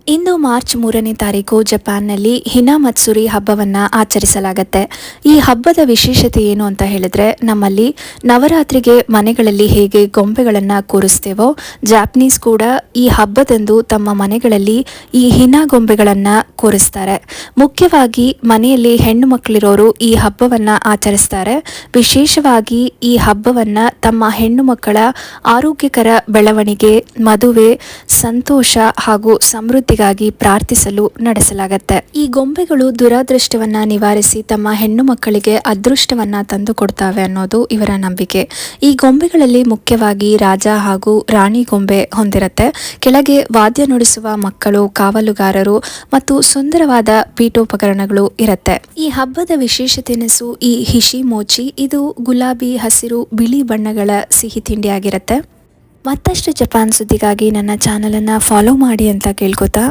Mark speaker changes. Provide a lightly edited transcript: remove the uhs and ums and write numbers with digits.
Speaker 1: ಇಂದು March 3ನೇ ತಾರೀಕು ಜಪಾನ್ನಲ್ಲಿ ಹಿನಾ ಮತ್ಸುರಿ ಹಬ್ಬವನ್ನು ಆಚರಿಸಲಾಗುತ್ತೆ. ಈ ಹಬ್ಬದ ವಿಶೇಷತೆ ಏನು ಅಂತ ಹೇಳಿದ್ರೆ, ನಮ್ಮಲ್ಲಿ ನವರಾತ್ರಿಗೆ ಮನೆಗಳಲ್ಲಿ ಹೇಗೆ ಗೊಂಬೆಗಳನ್ನು ಕೂರಿಸ್ತೇವೋ, ಜಾಪನೀಸ್ ಕೂಡ ಈ ಹಬ್ಬದಂದು ತಮ್ಮ ಮನೆಗಳಲ್ಲಿ ಈ ಹಿನಾ ಗೊಂಬೆಗಳನ್ನು ಕೂರಿಸ್ತಾರೆ. ಮುಖ್ಯವಾಗಿ ಮನೆಯಲ್ಲಿ ಹೆಣ್ಣು ಮಕ್ಕಳಿರೋರು ಈ ಹಬ್ಬವನ್ನು ಆಚರಿಸ್ತಾರೆ. ವಿಶೇಷವಾಗಿ ಈ ಹಬ್ಬವನ್ನು ತಮ್ಮ ಹೆಣ್ಣು ಮಕ್ಕಳ ಆರೋಗ್ಯಕರ ಬೆಳವಣಿಗೆ, ಮದುವೆ, ಸಂತೋಷ ಹಾಗೂ ಸಮೃದ್ಧಿಗಾಗಿ ಪ್ರಾರ್ಥಿಸಲು ನಡೆಸಲಾಗುತ್ತೆ. ಈ ಗೊಂಬೆಗಳು ದುರಾದೃಷ್ಟವನ್ನ ನಿವಾರಿಸಿ ತಮ್ಮ ಹೆಣ್ಣು ಮಕ್ಕಳಿಗೆ ಅದೃಷ್ಟವನ್ನ ತಂದುಕೊಡ್ತಾವೆ ಅನ್ನೋದು ಇವರ ನಂಬಿಕೆ. ಈ ಗೊಂಬೆಗಳಲ್ಲಿ ಮುಖ್ಯವಾಗಿ ರಾಜ ಹಾಗೂ ರಾಣಿ ಗೊಂಬೆ ಹೊಂದಿರುತ್ತೆ. ಕೆಳಗೆ ವಾದ್ಯ ನುಡಿಸುವ ಮಕ್ಕಳು, ಕಾವಲುಗಾರರು ಮತ್ತು ಸುಂದರವಾದ ಪೀಠೋಪಕರಣಗಳು ಇರುತ್ತೆ. ಈ ಹಬ್ಬದ ವಿಶೇಷತೆನೆಸು ಈ ಹಿಶಿ ಮೋಚಿ. ಇದು ಗುಲಾಬಿ, ಹಸಿರು, ಬಿಳಿ ಬಣ್ಣಗಳ ಸಿಹಿ ತಿಂಡಿಯಾಗಿರುತ್ತೆ. ಮತ್ತಷ್ಟು ಜಪಾನ್ ಸುದ್ದಿಗಾಗಿ ನನ್ನ ಚಾನಲನ್ನು ಫಾಲೋ ಮಾಡಿ ಅಂತ ಕೇಳ್ಕೊತಾ